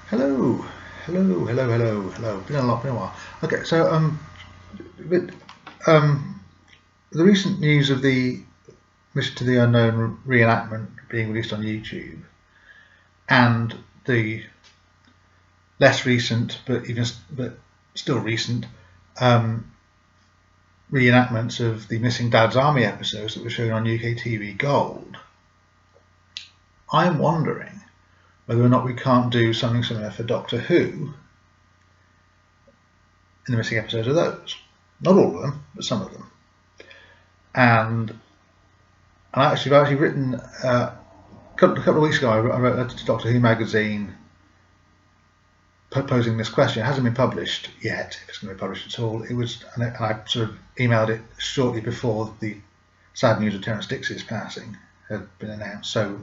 Hello, hello. Been a while. Okay, so but, the recent news of the Mission to the Unknown reenactment being released on YouTube, and the less recent, but still recent, reenactments of the Missing Dad's Army episodes that were shown on UK TV Gold. I'm wondering whether or not we can't do something similar for Doctor Who in the missing episodes of those. Not all of them, but some of them. And I've actually written a couple of weeks ago. I wrote a letter to Doctor Who magazine posing this question. It hasn't been published yet, if it's going to be published at all. It was, and I sort of emailed it shortly before the sad news of Terence Dix's passing had been announced, so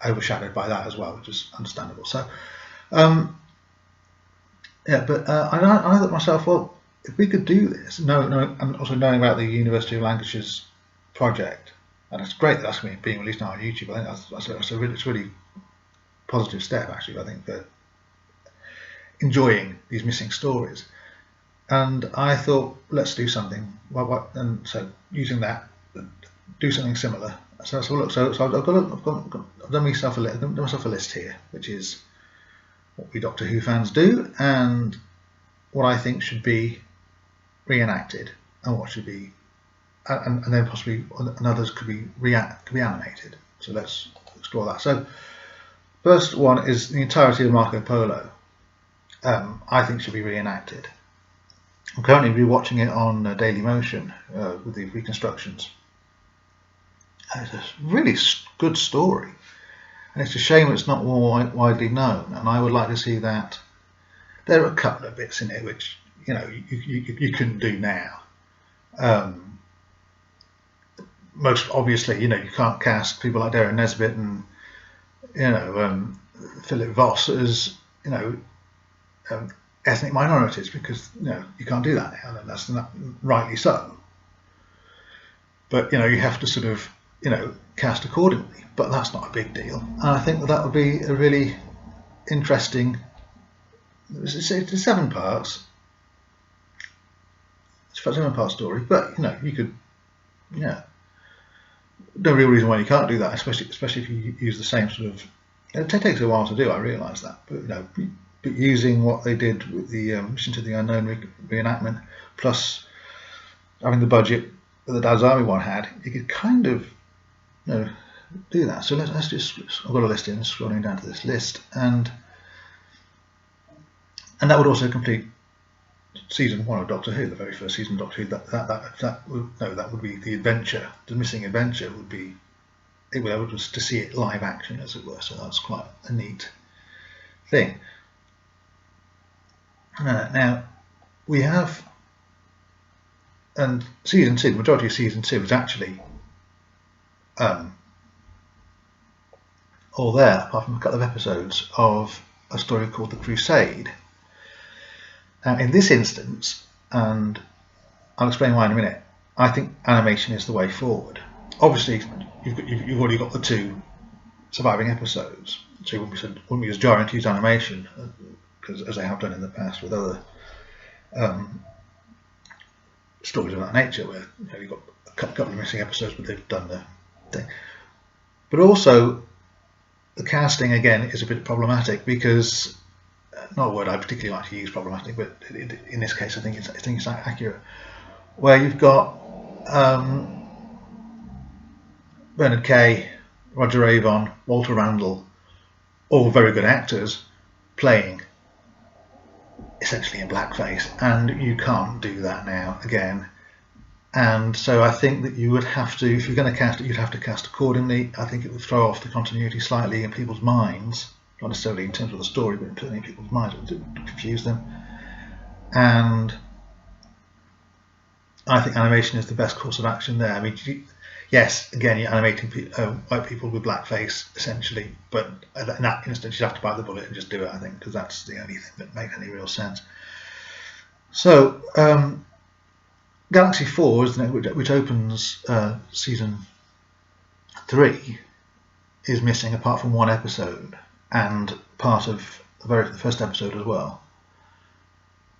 overshadowed by that as well, which is understandable. So, I thought myself, well, if we could do this, and also knowing about the University of Lancashire's project, and it's great that that's being released now on YouTube. I think it's a really positive step, actually. I think for enjoying these missing stories, and I thought, let's do something. And so using that, do something similar. So look. So I've done myself a list here, which is what we Doctor Who fans do, and what I think should be reenacted, and what should be, and then possibly and others could be animated. So let's explore that. So first one is the entirety of Marco Polo. I think should be reenacted. I'm currently rewatching it on Daily Motion with the reconstructions. It's a really good story, and it's a shame it's not more widely known. And I would like to see that. There are a couple of bits in it which you couldn't do now. Most obviously, you can't cast people like Darren Nesbitt and Philip Voss as ethnic minorities, because you can't do that now, and that's not, rightly so. But you have to sort of cast accordingly. But that's not a big deal, and I think that would be a really interesting. It's 7 parts. It's a 7-part story, but you could, no real reason why you can't do that, especially if you use the same sort of. It takes a while to do. I realise that, but using what they did with the Mission to the Unknown reenactment, plus having the budget that the Dad's Army one had, you could kind of do that. So let's just. I've got a list in, scrolling down to this list, and that would also complete season 1 of Doctor Who, the very first season of Doctor Who. That would be the adventure. The missing adventure would be. It was to see it live action, as it were. So that's quite a neat thing. Now we have, and season 2. The majority of season 2 is actually all there, apart from a couple of episodes of a story called The Crusade. Now, in this instance, and I'll explain why in a minute, I think animation is the way forward. Obviously, you've already got the 2 surviving episodes, so it wouldn't be as jarring to use animation, because as I have done in the past with other stories of that nature, where you've got a couple of missing episodes, but they've done the thing. But also, the casting again is a bit problematic, because. Not a word I particularly like to use, problematic, but in this case I think it's accurate. Where you've got Bernard Kay, Roger Avon, Walter Randall, all very good actors playing essentially in blackface, and you can't do that now again. And so I think that you would have to, if you're going to cast it, you'd have to cast accordingly. I think it would throw off the continuity slightly in people's minds. Not necessarily in terms of the story, but certainly in people's minds, it would confuse them. And I think animation is the best course of action there. I mean, yes, again, you're animating white people with blackface, essentially, but in that instance, you have to bite the bullet and just do it, I think, because that's the only thing that makes any real sense. So, Galaxy 4, isn't it, which opens season 3, is missing apart from 1 episode. And part of the first episode as well.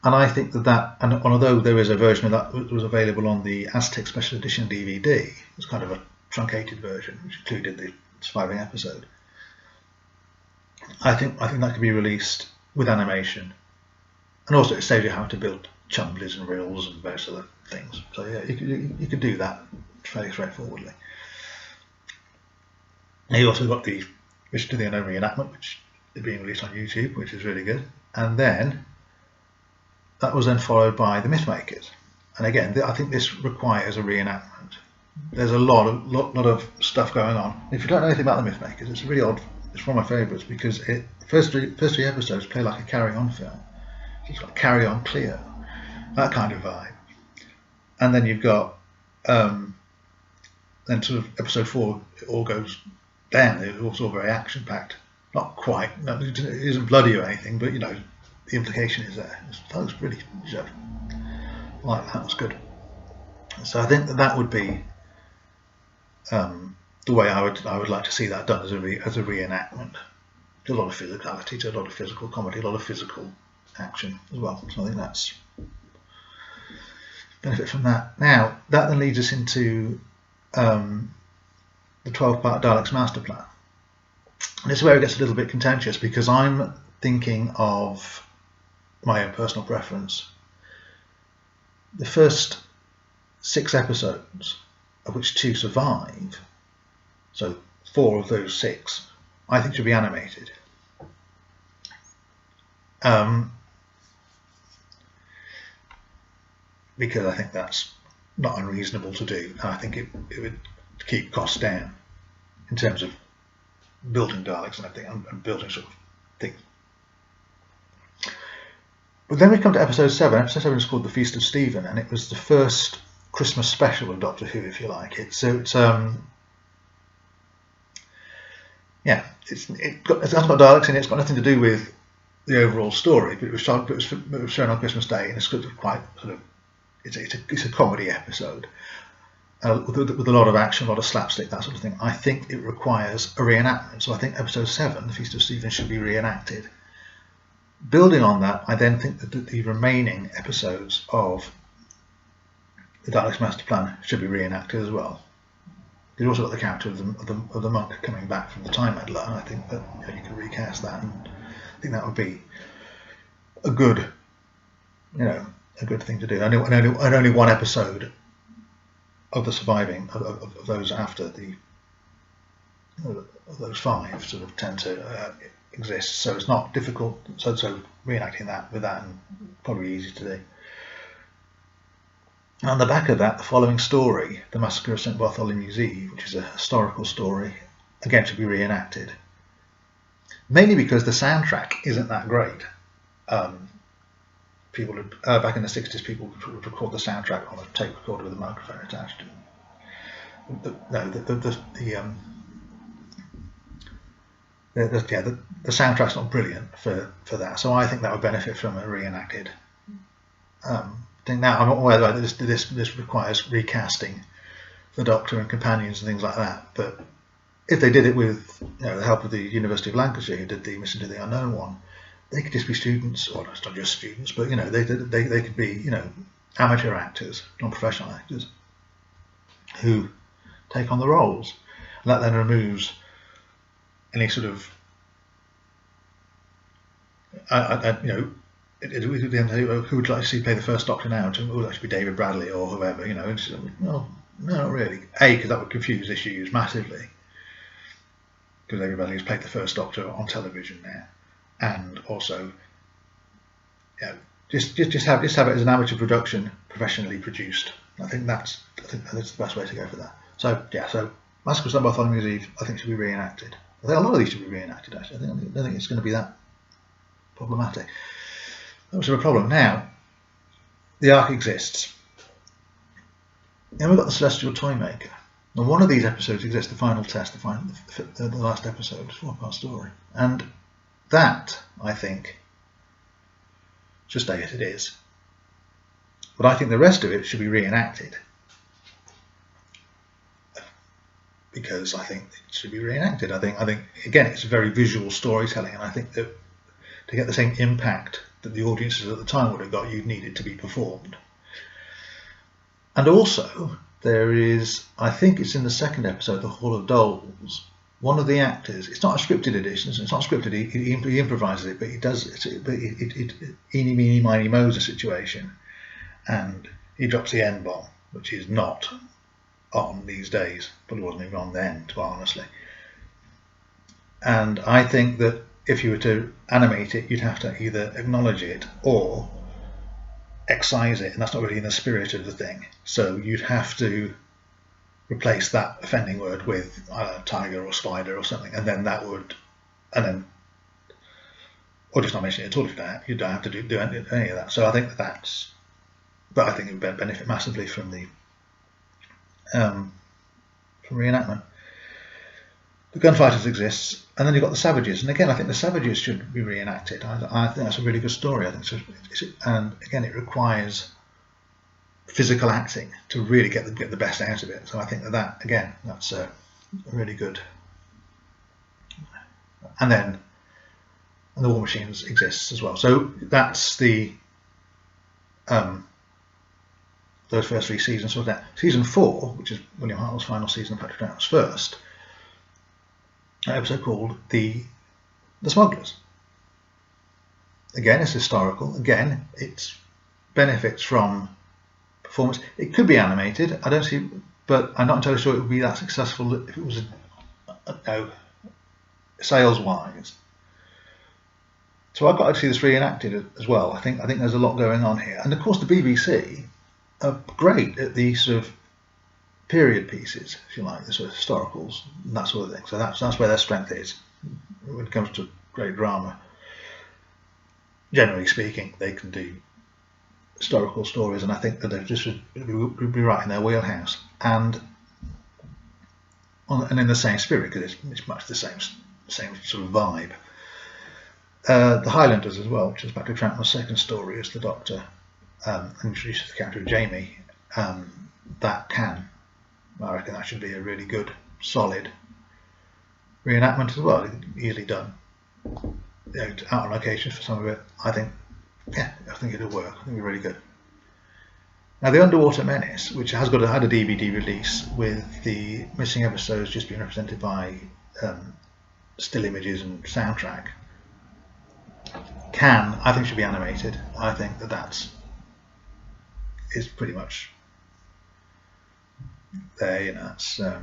And I think and although there is a version of that was available on the Aztec Special Edition DVD, it's kind of a truncated version which included the surviving episode. I think that could be released with animation, and also it saves you having to build chumblies and reels and various other things. So yeah, you could do that fairly straightforwardly. And you also got the Richard the Unknown reenactment, which is being released on YouTube, which is really good. And then that was then followed by the Mythmakers. And again, I think this requires a reenactment. There's a lot of stuff going on. If you don't know anything about the Mythmakers, it's really odd. It's one of my favourites because first three episodes play like a carry-on film. It's got Carry On Cleo, that kind of vibe. And then you've got then sort of episode 4, it all goes down. It's also very action-packed. Not quite. No, it isn't bloody or anything, but the implication is there. That was really like that was good. So I think that would be the way I would like to see that done as a reenactment. A lot of physicality, a lot of physical comedy, a lot of physical action as well. So I think that's benefit from that. Now that then leads us into the 12-part Daleks master plan. And this is where it gets a little bit contentious because I'm thinking of my own personal preference. The first 6 episodes, of which 2 survive, so 4 of those 6, I think should be animated. Because I think that's not unreasonable to do, and I think it would keep costs down in terms of building Daleks and everything, and building sort of things. But then we come to episode 7. Episode 7 is called The Feast of Stephen, and it was the first Christmas special of Doctor Who, if you like. It hasn't got Daleks in it. It's got nothing to do with the overall story, but it was shown on Christmas Day, and it's quite sort of it's a comedy episode with a lot of action, a lot of slapstick, that sort of thing. I think it requires a reenactment. So I think episode 7, The Feast of Stephen, should be reenacted. Building on that, I then think that the remaining episodes of the Daleks Master Plan should be reenacted as well. You've also got the character of the monk coming back from the Time Meddler, and I think that you can recast that, and I think that would be a good thing to do. And only one episode of the surviving of those after those 5 sort of tend to exist, so it's not difficult. So reenacting that with that, and probably easy to do. On the back of that, the following story, The Massacre of St. Bartholomew's Eve, which is a historical story, again should be reenacted. Mainly because the soundtrack isn't that great. People back in the 60s, people would record the soundtrack on a tape recorder with a microphone attached. The soundtrack's not brilliant for that, so I think that would benefit from a reenacted thing. Now I'm not aware that this requires recasting the Doctor and companions and things like that, but if they did it with the help of the University of Lancashire, who did the Mission to the Unknown one, they could just be students, or it's not just students, but they could be amateur actors, non-professional actors, who take on the roles, and that then removes any sort of who would like to see play the first Doctor now? It would actually be David Bradley or whoever. Well, no, not really. Because that would confuse issues massively. Because David Bradley has played the first Doctor on television now, and also, just have it as an amateur production, professionally produced. I think that's the best way to go for that. So Massacre of St. Bartholomew's Eve, I think, should be reenacted. I think a lot of these should be reenacted. Actually, I don't think it's going to be that problematic. That was a problem. Now, the Ark exists. Then we've got the Celestial Toymaker. And one of these episodes exists, the final test, the last episode, 4-part story. And that, I think, should stay as it is. But I think the rest of it should be reenacted. Because I think it should be reenacted. I think again, it's very visual storytelling, and I think that to get the same impact that the audiences at the time would have got, you'd need it to be performed. And also, there is, I think it's in the second episode, The Hall of Dolls, one of the actors, it's not a scripted edition, it's not scripted, he improvises it, but he does, eeny, meeny, miny, mo's a situation, and he drops the N-bomb, which is not on these days, probably wasn't even on then, to be honestly. And I think that if you were to animate it, you'd have to either acknowledge it or excise it, and that's not really in the spirit of the thing. So you'd have to replace that offending word with tiger or spider or something, and then that would, and then, or just not mention it at all if you don't have to do any of that. So I think that's, but I think it would benefit massively from the reenactment. The gunfighters exists, and then you've got the savages, and again I think the savages should be reenacted. I think that's a really good story. I think so, and again it requires physical acting to really get the best out of it. So I think that again, that's a really good. And then the War Machines exists as well. So that's the those first 3 seasons. So that season 4, which is William Hartnell's final season and Patrick Troughton's first, an episode called the Smugglers. Again, it's historical. Again, it benefits from performance. It could be animated. I don't see, but I'm not entirely sure it would be that successful if it was sales-wise. So I've got to see this reenacted as well. I think there's a lot going on here, and of course the BBC are great at these sort of period pieces, if you like, the sort of historicals and that sort of thing. So that's where their strength is when it comes to great drama. Generally speaking, they can do historical stories, and I think that they just would be right in their wheelhouse, and in the same spirit, because it's much the same sort of vibe. The Highlanders as well, which is Patrick Troughton's second story as the Doctor, and introduces the character of Jamie. I reckon that should be a really good, solid reenactment as well. Easily done. Out on location for some of it. I think it'll work. I think it'll be really good. Now, the Underwater Menace, which has had a DVD release with the missing episodes just being represented by still images and soundtrack, I think should be animated. I think that's pretty much there. That's I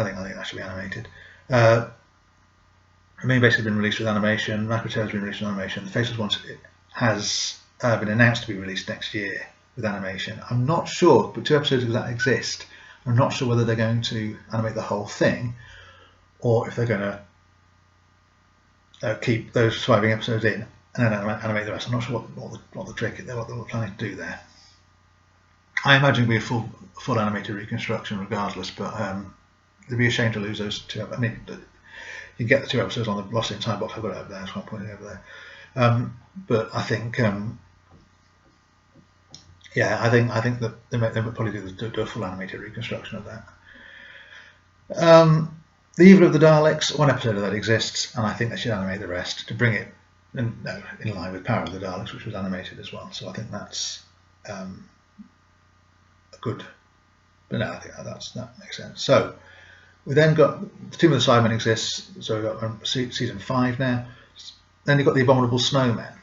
think that should be animated. Main Base has been released with animation. Rapid has been released with animation. The Faceless Ones has been announced to be released next year with animation. I'm not sure, but 2 episodes of that exist. I'm not sure whether they're going to animate the whole thing, or if they're going to keep those surviving episodes in and then animate the rest. I'm not sure what the trick is, what they're planning to do there. I imagine it'll be a full animated reconstruction regardless, but they'd be a shame to lose those 2. I mean, you get the 2 episodes on the Lost in Time box. I've got it over there. That's why I'm pointing over there. But I think, I think that they would probably do a full animated reconstruction of that. The Evil of the Daleks, 1 episode of that exists, and I think they should animate the rest to bring it in line with Power of the Daleks, which was animated as well. So I think that's a good. But no, I think that makes sense. So we then got the Tomb of the Cybermen exists, so we've got season 5 now. Then you've got the Abominable Snowmen,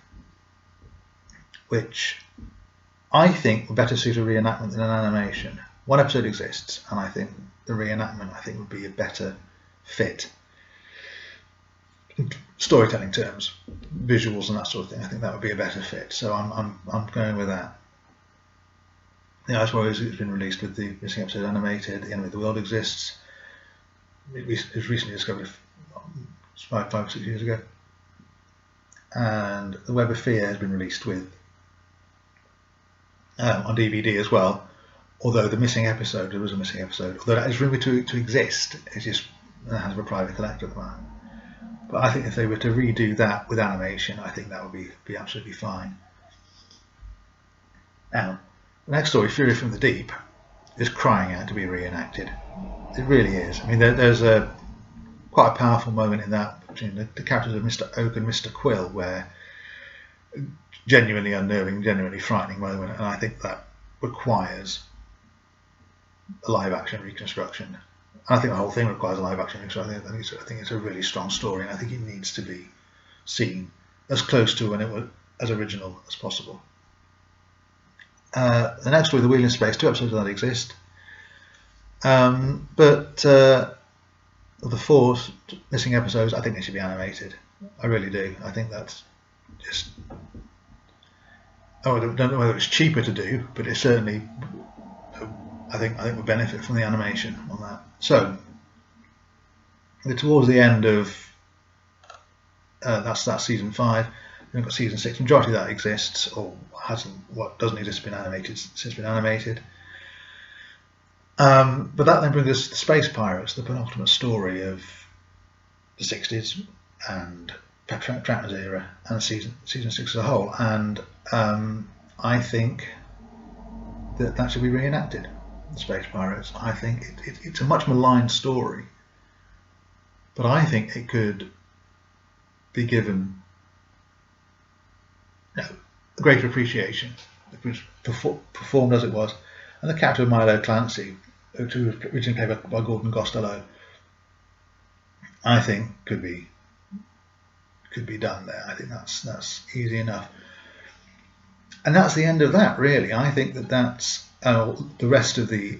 which I think would better suit a reenactment than an animation. 1 episode exists, and I think the reenactment would be a better fit. In storytelling terms, visuals and that sort of thing, I think that would be a better fit. So I'm going with that. The Ice Warriors has been released with the missing episode animated. The Enemy of the World exists. It was recently discovered 5 or 6 years ago. And The Web of Fear has been released with on DVD as well. Although there was a missing episode. Although that is rumored to exist, it's just in the hands of a private collector at the moment. But I think if they were to redo that with animation, I think that would be absolutely fine. Now, the next story, Fury from the Deep, is crying out to be reenacted. It really is. I mean, there's quite a powerful moment in that between the characters of Mr. Oak and Mr. Quill, where genuinely unnerving, genuinely frightening moment, and I think that requires a live-action reconstruction. And I think the whole thing requires a live-action reconstruction. I think it's a really strong story, and I think it needs to be seen as close to when it was as original as possible. The next story, The Wheel in Space, 2 episodes that exist, but the 4 missing episodes, I think they should be animated. I really do. I think that's just. I don't know whether it's cheaper to do, but it's certainly. I think we benefit from the animation on that. So we're towards the end of that's season 5. We've got season 6. Majority of that exists, or hasn't. What doesn't exist has been animated. Since been animated. But that then brings us to the Space Pirates, the penultimate story of the 60s and Trackman's era, and season 6 as a whole. And I think that should be reenacted. The Space Pirates. I think it's a much maligned story, but I think it could be given a greater appreciation. It was performed as it was, and the character of Milo Clancy, who was originally played by Gordon Gostello, I think could be done there. I think that's easy enough, and that's the end of that. Really, I think that's the rest of the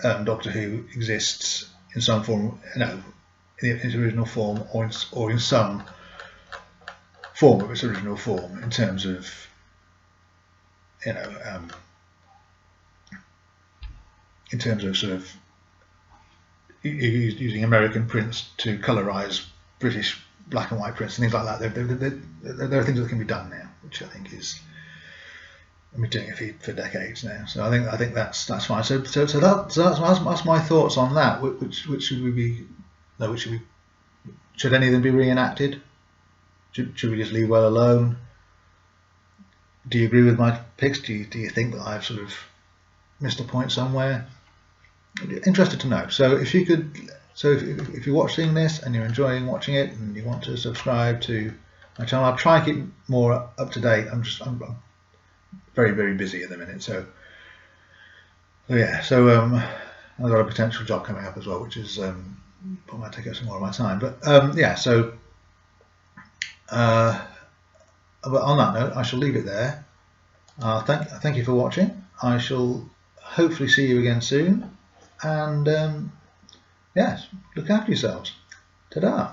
Doctor Who exists in some form, in its original form, or in some form of its original form, in terms of in terms of sort of using American prints to colorize British black and white prints and things like that. There are things that can be done now, which I think is. I've been doing it for decades now, so I think that's fine. So that's my thoughts on that. Which should we be? No, should any of them be reenacted? Should we just leave well alone? Do you agree with my picks? Do you think that I've sort of missed a point somewhere? Interested to know. So if you could, if you're watching this and you're enjoying watching it and you want to subscribe to my channel, I'll try and keep more up to date. I'm very, very busy at the minute, so yeah. So I've got a potential job coming up as well, which is might take up some more of my time. But yeah. So but on that note, I shall leave it there. Thank you for watching. I shall hopefully see you again soon, and yes, look after yourselves. Ta-da.